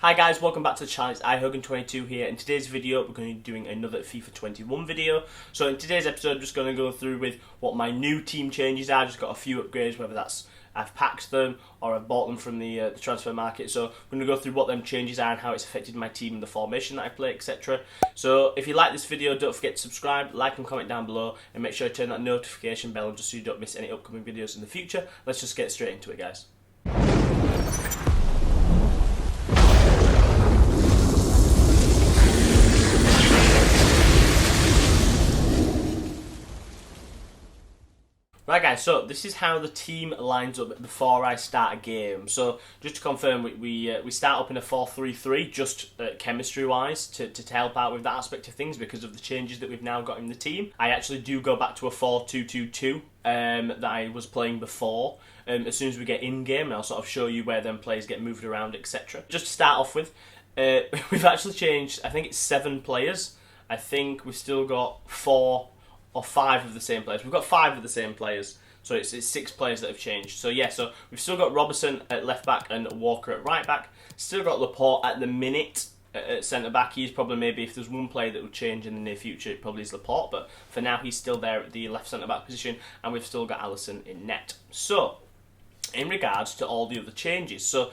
Hi guys, welcome back to the channel. It's iHogan22 here. In today's video, we're going to be doing another FIFA 21 video. So in today's episode, I'm just going to go through with what my new team changes are. I've just got a few upgrades, whether that's I've packed them or I've bought them from the transfer market. So I'm going to go through what them changes are and how it's affected my team and the formation that I play, etc. So if you like this video, don't forget to subscribe, like and comment down below, and make sure you turn that notification bell just so you don't miss any upcoming videos in the future. Let's just get straight into it, guys. Right guys, so this is how the team lines up before I start a game. So just to confirm, we start up in a 4-3-3 just chemistry wise to help out with that aspect of things because of the changes that we've now got in the team. I actually do go back to a 4-2-2-2 that I was playing before. As soon as we get in game, I'll sort of show you where them players get moved around, etc. Just to start off with, we've actually changed, I think it's 7 players. I think we've still got 4 or 5 of the same players. We've got 5 of the same players, so it's 6 players that have changed. So yeah, so we've still got Robertson at left back and Walker at right back. Still got Laporte at the minute at centre back. He's probably, maybe if there's one player that would change in the near future, it probably is Laporte, but for now he's still there at the left centre back position, and we've still got Alisson in net. So in regards to all the other changes, so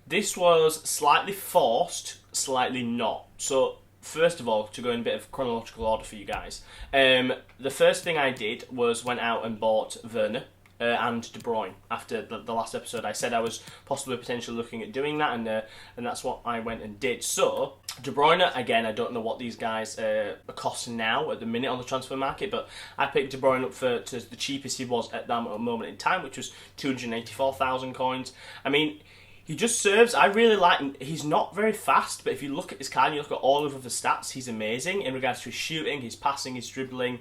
this was slightly forced, slightly not. So first of all, to go in a bit of chronological order for you guys, the first thing I did was went out and bought Werner and De Bruyne. After the last episode, I said I was possibly potentially looking at doing that, and that's what I went and did. So De Bruyne, again, I don't know what these guys are costing now at the minute on the transfer market, but I picked De Bruyne up to the cheapest he was at that moment in time, which was 284,000 coins. I mean, he just serves. I really like him. He's not very fast, but if you look at his card and you look at all of the stats, he's amazing in regards to his shooting, his passing, his dribbling,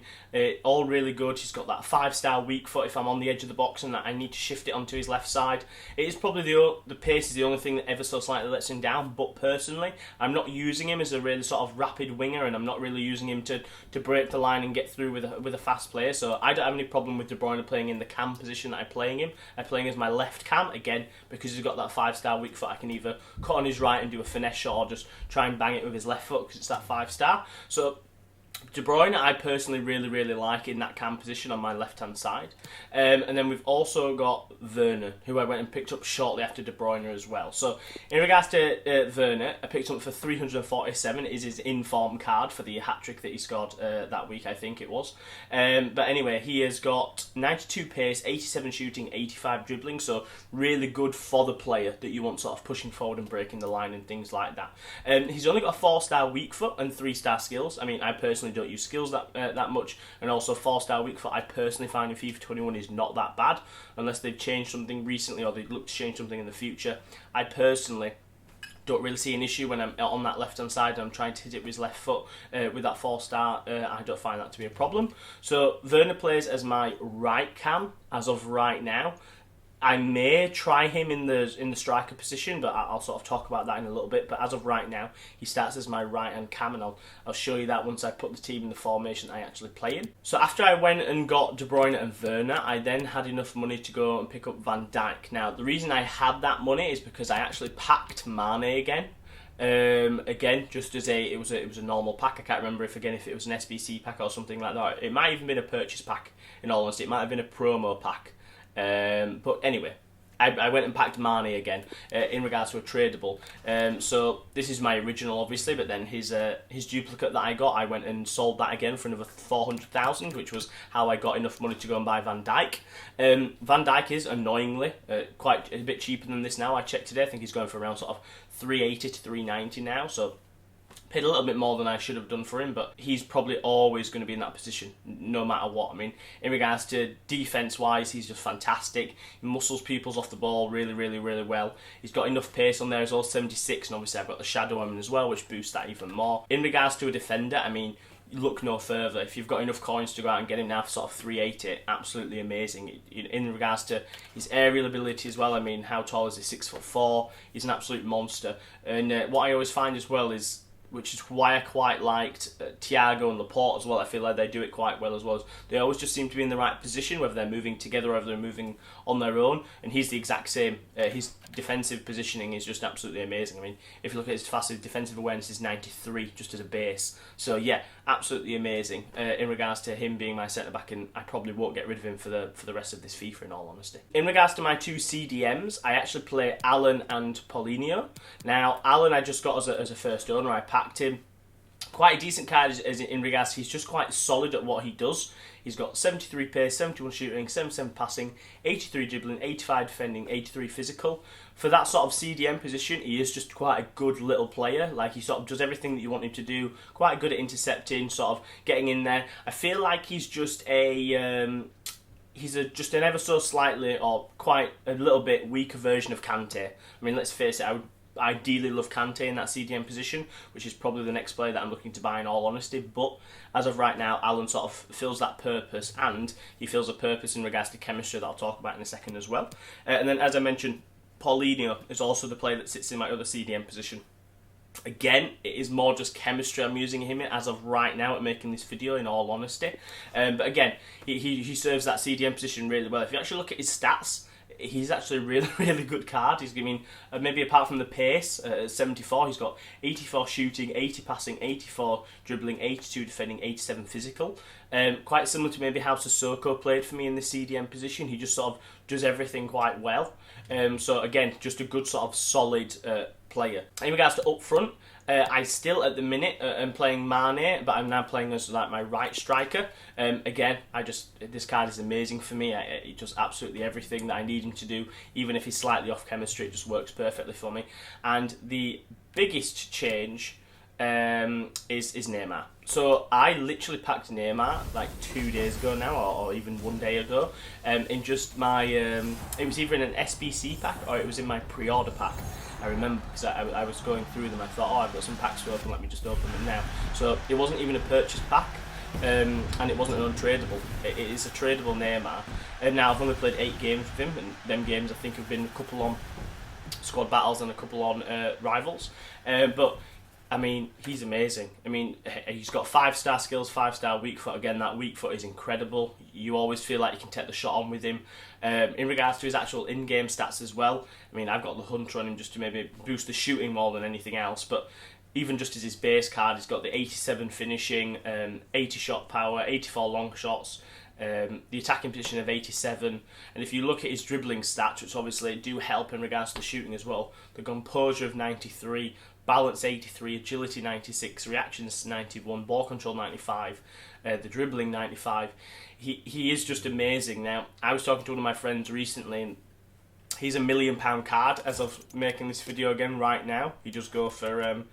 all really good. He's got that 5-star weak foot if I'm on the edge of the box and I need to shift it onto his left side. It is probably the pace is the only thing that ever so slightly lets him down, but personally, I'm not using him as a really sort of rapid winger, and I'm not really using him to break the line and get through with a fast player. So I don't have any problem with De Bruyne playing in the cam position that I'm playing him. I'm playing as my left cam, again, because he's got that 5-star weak foot. I can either cut on his right and do a finesse shot or just try and bang it with his left foot because it's that 5-star. So De Bruyne, I personally really like in that cam position on my left-hand side. And then we've also got Werner, who I went and picked up shortly after De Bruyne as well. So in regards to Werner, I picked him up for 347. It is his in-form card for the hat-trick that he scored that week, I think it was. But anyway, he has got 92 pace, 87 shooting, 85 dribbling, so really good for the player that you want sort of pushing forward and breaking the line and things like that. He's only got a 4-star weak foot and 3-star skills. I mean, I personally don't use skills that much, and also 4-star weak foot I personally find in FIFA 21 is not that bad unless they've changed something recently or they look to change something in the future. I personally don't really see an issue when I'm on that left hand side and I'm trying to hit it with his left foot with that 4-star. I don't find that to be a problem. So Werner plays as my right cam as of right now. I may try him in the striker position, but I'll sort of talk about that in a little bit. But as of right now, he starts as my right-hand cam, and I'll show you that once I put the team in the formation I actually play in. So after I went and got De Bruyne and Werner, I then had enough money to go and pick up Van Dijk. Now, the reason I had that money is because I actually packed Mane again. Again, just as it was a normal pack. I can't remember if it was an SBC pack or something like that. It might have even been a purchase pack. In all honesty, it might have been a promo pack. But anyway, I went and packed Mane again in regards to a tradable. So this is my original, obviously, but then his duplicate that I got, I went and sold that again for another 400,000, which was how I got enough money to go and buy Van Dijk. Van Dijk is annoyingly quite a bit cheaper than this now. I checked today. I think he's going for around sort of 380 to 390 now. So paid a little bit more than I should have done for him, but he's probably always going to be in that position, no matter what. I mean, in regards to defence-wise, he's just fantastic. He muscles people's off the ball really well. He's got enough pace on there as well, 76, and obviously I've got the Shadow on him as well, which boosts that even more. In regards to a defender, I mean, look no further. If you've got enough coins to go out and get him now for sort of 380, absolutely amazing. In regards to his aerial ability as well, I mean, how tall is he? 6'4". He's an absolute monster. And what I always find as well is, which is why I quite liked Thiago and Laporte as well. I feel like they do it quite well as well. They always just seem to be in the right position, whether they're moving together or whether they're moving on their own. And he's the exact same. He's defensive positioning is just absolutely amazing. I mean, if you look at his fastest defensive awareness is 93 just as a base. So yeah, absolutely amazing in regards to him being my centre back, and I probably won't get rid of him for the rest of this FIFA, in all honesty. In regards to my two CDMs, I actually play Alan and Paulinho. Now, Alan I just got as a first owner. I packed him. Quite a decent card as in regards to he's just quite solid at what he does. He's got 73 pace, 71 shooting, 77 passing, 83 dribbling, 85 defending, 83 physical. For that sort of CDM position, he is just quite a good little player. Like, he sort of does everything that you want him to do. Quite good at intercepting, sort of getting in there. I feel like he's just just an ever so slightly or quite a little bit weaker version of Kante. I mean, let's face it, I would ideally love Kante in that CDM position, which is probably the next player that I'm looking to buy, in all honesty. But as of right now, Alan sort of fills that purpose, and he fills a purpose in regards to chemistry that I'll talk about in a second as well. And then, as I mentioned, Paulinho is also the player that sits in my other CDM position. Again, it is more just chemistry I'm using him in as of right now at making this video, in all honesty. But again, he serves that CDM position really well. If you actually look at his stats, he's actually a really, really good card. He's giving, maybe apart from the pace, at 74, he's got 84 shooting, 80 passing, 84 dribbling, 82 defending, 87 physical. Quite similar to maybe how Sissoko played for me in the CDM position. He just sort of does everything quite well. So again, just a good sort of solid player. In regards to up front, I still at the minute am playing Mane, but I'm now playing as like my right striker. Again, this card is amazing for me. It does absolutely everything that I need him to do. Even if he's slightly off chemistry, it just works perfectly for me. And the biggest change is Neymar. So I literally packed Neymar like 2 days ago now, or even 1 day ago, in just my, it was either in an SBC pack or it was in my pre-order pack. I remember because I was going through them. I thought, oh, I've got some packs to open, let me just open them now. So it wasn't even a purchase pack, and it wasn't an untradeable. It is a tradable Neymar. And now I've only played 8 games with him, and them games I think have been a couple on squad battles and a couple on rivals. But I mean, he's amazing. I mean, he's got 5-star skills, 5-star weak foot. Again, that weak foot is incredible. You always feel like you can take the shot on with him. In regards to his actual in-game stats as well, I mean, I've got the Hunter on him just to maybe boost the shooting more than anything else. But even just as his base card, he's got the 87 finishing, 80 shot power, 84 long shots, the attacking position of 87, and if you look at his dribbling stats, which obviously do help in regards to the shooting as well, the composure of 93, balance 83, agility 96, reactions 91, ball control 95, the dribbling 95. He is just amazing. Now, I was talking to one of my friends recently, and he's a £1 million card as of making this video again right now. He just go for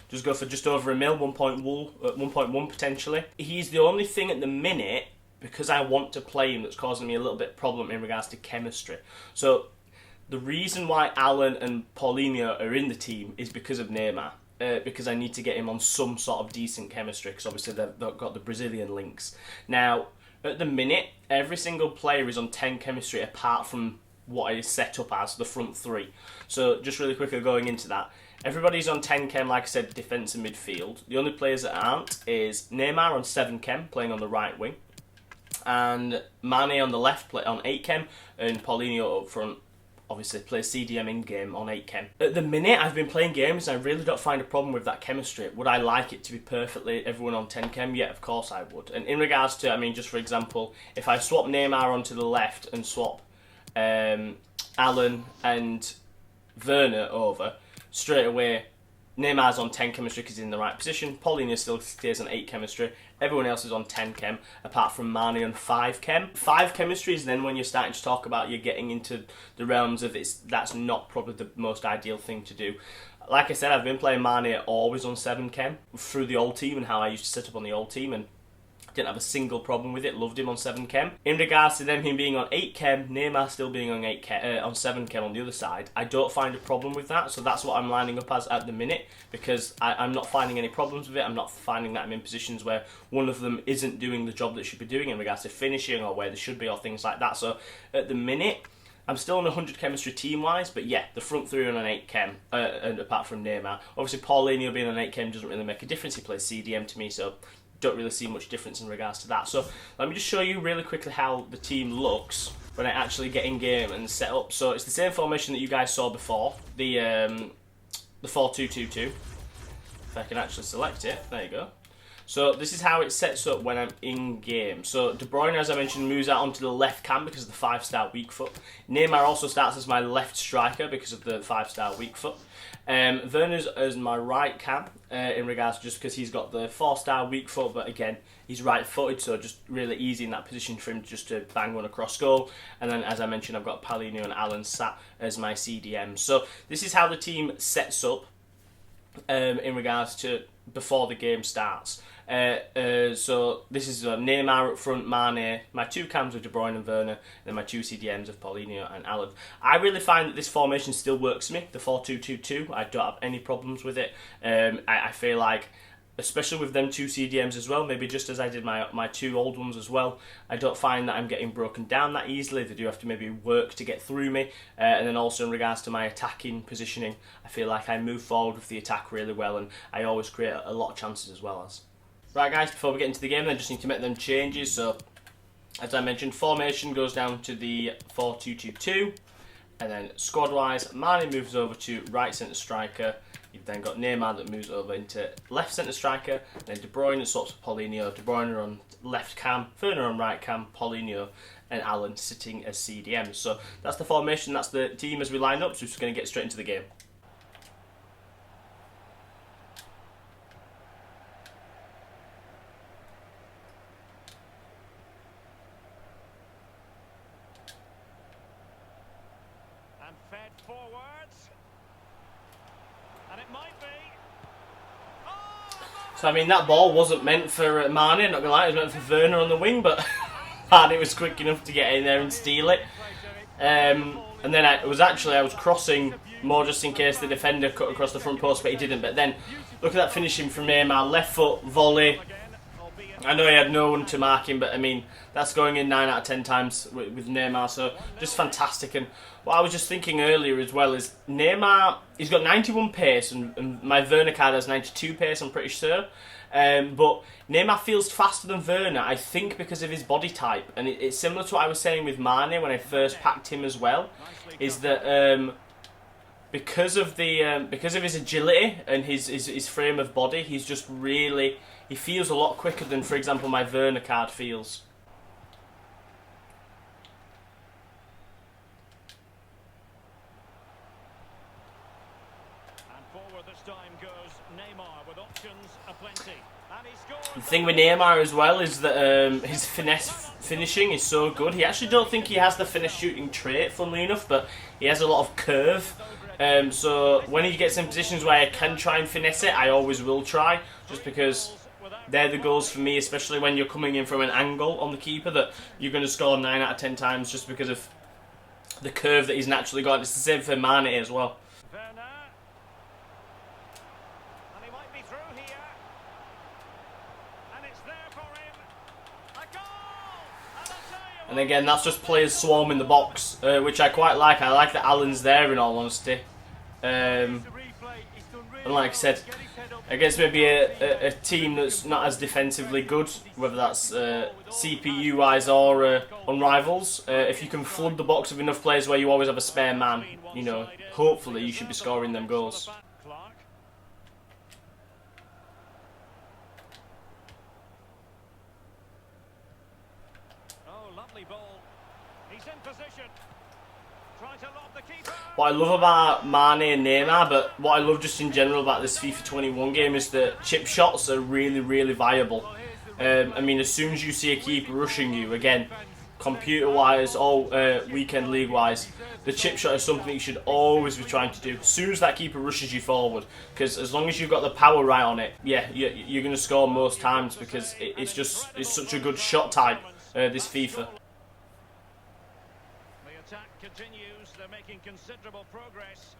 just over a mil, 1.1 potentially. He's the only thing at the minute, because I want to play him, that's causing me a little bit of problem in regards to chemistry. So the reason why Alan and Paulinho are in the team is because of Neymar. Because I need to get him on some sort of decent chemistry, because obviously they've got the Brazilian links. Now, at the minute, every single player is on 10 chemistry apart from what is set up as the front three. So just really quickly going into that, everybody's on 10 chem, like I said, defence and midfield. The only players that aren't is Neymar on 7 chem, playing on the right wing, and Mane on the left, play on 8 chem, and Paulinho up front, obviously plays CDM in game on 8 chem. At the minute, I've been playing games and I really don't find a problem with that chemistry. Would I like it to be perfectly everyone on 10 chem? Yeah, of course I would. And in regards to, I mean, just for example, if I swap Neymar onto the left and swap Alan and Werner over, straight away Neymar's on 10 chemistry because he's in the right position. Paulinho still stays on 8 chemistry. Everyone else is on 10 chem, apart from Mane on 5 chem. 5 chemistry is then when you're starting to talk about you're getting into the realms of that's not probably the most ideal thing to do. Like I said, I've been playing Mane always on 7 chem through the old team and how I used to set up on the old team, and didn't have a single problem with it. Loved him on 7 chem. In regards to him being on 8 chem, Neymar still being on 7 chem on the other side, I don't find a problem with that. So that's what I'm lining up as at the minute, because I'm not finding any problems with it. I'm not finding that I'm in positions where one of them isn't doing the job that should be doing in regards to finishing or where they should be or things like that. So at the minute, I'm still on 100 chemistry team-wise, but yeah, the front three are on 8 chem, and apart from Neymar. Obviously, Paulinho being on 8 chem doesn't really make a difference. He plays CDM to me, so don't really see much difference in regards to that. So let me just show you really quickly how the team looks when I actually get in game and set up. So it's the same formation that you guys saw before, the 4-2-2-2. If I can actually select it, there you go. So this is how it sets up when I'm in game. So De Bruyne, as I mentioned, moves out onto the left cam because of the 5-star weak foot. Neymar also starts as my left striker because of the 5-star weak foot. Werner's as my right cam in regards to just because he's got the 4-star weak foot, but again, he's right-footed, so just really easy in that position for him just to bang one across goal. And then, as I mentioned, I've got Paulinho and Allen sat as my CDM. So this is how the team sets up in regards to before the game starts. So this is Neymar up front, Mane, my two cams of De Bruyne and Werner, and then my two CDMs of Paulinho and Allen. I really find that this formation still works for me, the 4-2-2-2. I don't have any problems with it. I feel like, especially with them two CDMs as well, maybe just as I did my two old ones as well, I don't find that I'm getting broken down that easily. They do have to maybe work to get through me. And then also in regards to my attacking positioning, I feel like I move forward with the attack really well, and I always create a lot of chances as well as. Right guys, before we get into the game, I just need to make them changes. So, as I mentioned, formation goes down to the 4-2-2-2, and then squad-wise, Mane moves over to right centre striker. You've then got Neymar that moves over into left centre striker, and then De Bruyne swaps with Paulinho. De Bruyne on left cam, Werner on right cam, Paulinho and Allen sitting as CDM. So that's the formation, that's the team as we line up. So we're just going to get straight into the game. Fed forwards, and it might be. So I mean, that ball wasn't meant for Mane, not gonna lie, it was meant for Werner on the wing, but Mane was quick enough to get in there and steal it. And then I was crossing more just in case the defender cut across the front post, but he didn't. But then look at that finishing from Neymar, left foot volley. I know he had no one to mark him, but I mean, that's going in 9 out of 10 times with Neymar, so just fantastic. And what I was just thinking earlier as well is Neymar, he's got 91 pace, and my Werner card has 92 pace, I'm pretty sure. But Neymar feels faster than Werner, I think, because of his body type. And it's similar to what I was saying with Mane when I first packed him as well, is that because of his agility and his frame of body, he's just really, he feels a lot quicker than, for example, my Werner card feels. And forward this time goes Neymar with options aplenty. And he scores. The thing with Neymar as well is that his finishing is so good. He actually don't think he has the finesse shooting trait, funnily enough, but he has a lot of curve. So when he gets in positions where I can try and finesse it, I always will try, just because they're the goals for me, especially when you're coming in from an angle on the keeper that you're going to score 9 out of 10 times just because of the curve that he's naturally got. It's the same for Mane as well. Werner. And he might be through here. And it's there for him. A goal! And I'll tell you And again, that's just players swarming the box, which I quite like. I like that Allen's there, in all honesty. And like I said, against maybe a team that's not as defensively good, whether that's CPU wise or on rivals, if you can flood the box with enough players where you always have a spare man, you know, hopefully you should be scoring them goals. Oh, lovely ball. He's in position. Trying to lob the keeper. What I love about Mane and Neymar, but what I love just in general about this FIFA 21 game is that chip shots are really, really viable. I mean, as soon as you see a keeper rushing you, again, computer-wise or weekend league-wise, the chip shot is something you should always be trying to do. As soon as that keeper rushes you forward, because as long as you've got the power right on it, yeah, you're going to score most times, because it's such a good shot type, this FIFA. The attack continues. They're making considerable progress.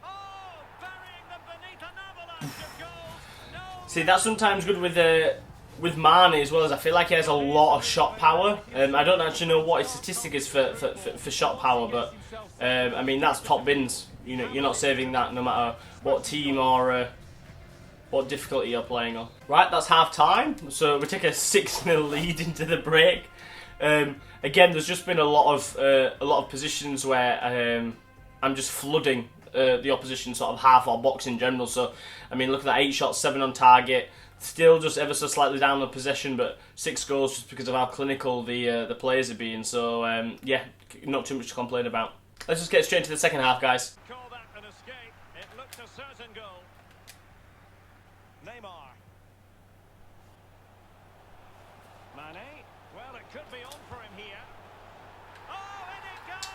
Oh, burying them beneath an avalanche of goals. No. See, that's sometimes good with Mane as well, as I feel like he has a lot of shot power. I don't actually know what his statistic is for shot power, but I mean, that's top bins. You know, you're not saving that no matter what team or what difficulty you're playing on. Right, that's half time. So we take a 6-0 lead into the break. Again, there's just been a lot of positions where I'm just flooding the opposition sort of half or box in general. So, I mean, look at that, 8 shots, 7 on target. Still just ever so slightly down on possession, but 6 goals just because of how clinical the players are being. So, yeah, not too much to complain about. Let's just get straight into the second half, guys. Call that an escape. It looked a certain goal. Neymar. Mane. Well, it could be on for him here. Oh, and it goes!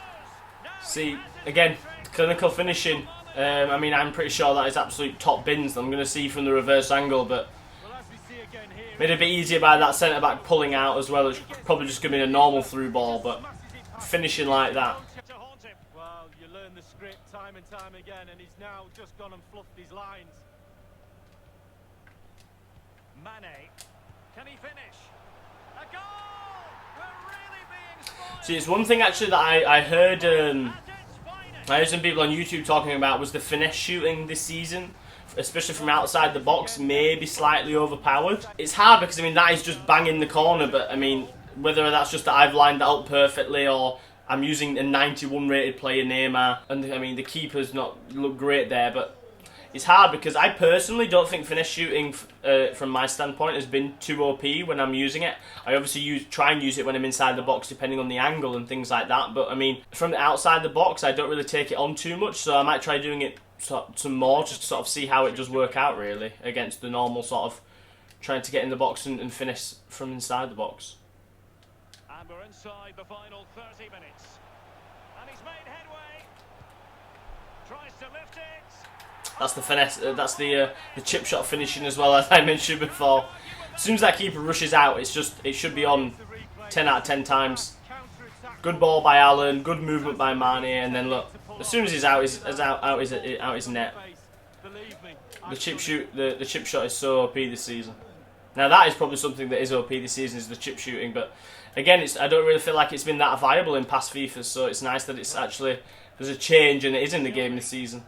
No, See, again, clinical finishing. I mean, I'm pretty sure that is absolute top bins. I'm going to see from the reverse angle, but made it a bit easier by that centre-back pulling out as well. It's probably just going to be a normal through ball, but finishing like that. Well, you learn the script time and time again, and he's now just gone and fluffed his lines. Mane. Can he finish? A goal! We're really being spoiled. See, it's one thing actually that I heard some people on YouTube talking about was the finesse shooting this season, especially from outside the box, maybe slightly overpowered. It's hard because, I mean, that is just banging the corner, but I mean, whether that's just that I've lined that up perfectly or I'm using a 91 rated player, Neymar, and I mean, the keeper's not look great there, but it's hard because I personally don't think finesse shooting, from my standpoint, has been too OP when I'm using it. I obviously try and use it when I'm inside the box, depending on the angle and things like that. But I mean, from the outside the box, I don't really take it on too much, so I might try doing it some more just to sort of see how it does work out, really, against the normal sort of trying to get in the box and finish from inside the box. And we're inside the final 30 minutes. And he's made headway. Tries to lift it. That's the finesse. That's the chip shot finishing as well, as I mentioned before. As soon as that keeper rushes out, it should be on 10 out of 10 times. Good ball by Allen, good movement by Mane, and then look, as soon as he's out his net. The chip shot is so OP this season. Now that is probably something that is OP this season, is the chip shooting. But again, I don't really feel like it's been that viable in past FIFAs. So it's nice that it's actually there's a change and it is in the game this season.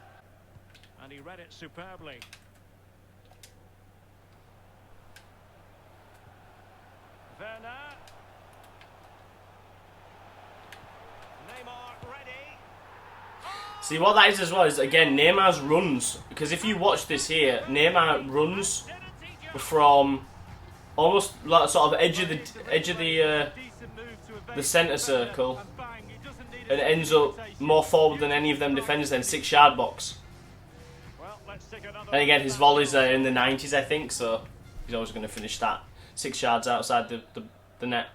And he read it superbly. Werner. Neymar ready. See, what that is as well is, again, Neymar's runs. Because if you watch this here, Neymar runs from almost like sort of edge of the centre circle, and it ends up more forward than any of them defenders. Then 6-yard box. And again, his volleys are in the 90s, I think, so he's always going to finish that 6 yards outside the net.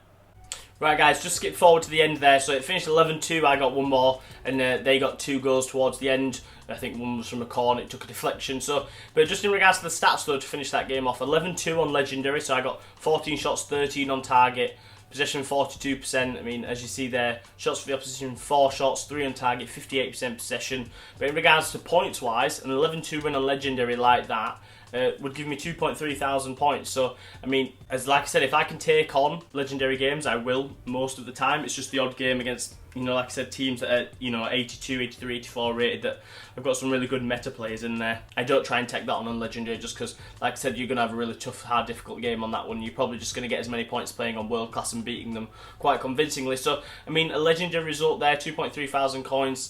Right, guys, just skip forward to the end there. So it finished 11-2. I got one more, and they got 2 goals towards the end. I think one was from a corner. It took a deflection. But just in regards to the stats, though, to finish that game off, 11-2 on Legendary. So I got 14 shots, 13 on target. Possession 42%. I mean, as you see there, shots for the opposition 4 shots, 3 on target, 58% possession. But in regards to points wise, an 11-2 win on Legendary like that would give me 2.3 thousand points. So I mean, like I said, if I can take on Legendary games, I will most of the time. It's just the odd game against, like I said, teams that are 82, 83, 84 rated, that I've got some really good meta players in there. I don't try and take that on Legendary just because, like I said, you're going to have a really tough, hard, difficult game on that one. You're probably just going to get as many points playing on World Class and beating them quite convincingly. So, I mean, a Legendary result there, 2.3 thousand points,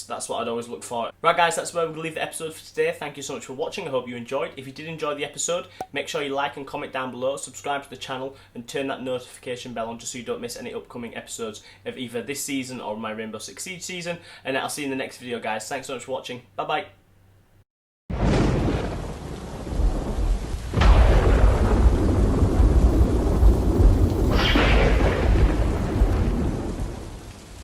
that's what I'd always look for. Right, guys, that's where we'll leave the episode for today. Thank you so much for watching. I hope you enjoyed. If you did enjoy the episode, make sure you like and comment down below, subscribe to the channel, and turn that notification bell on just so you don't miss any upcoming episodes of either this season or my Rainbow Six Siege season. And I'll see you in the next video, guys. Thanks so much for watching. Bye bye.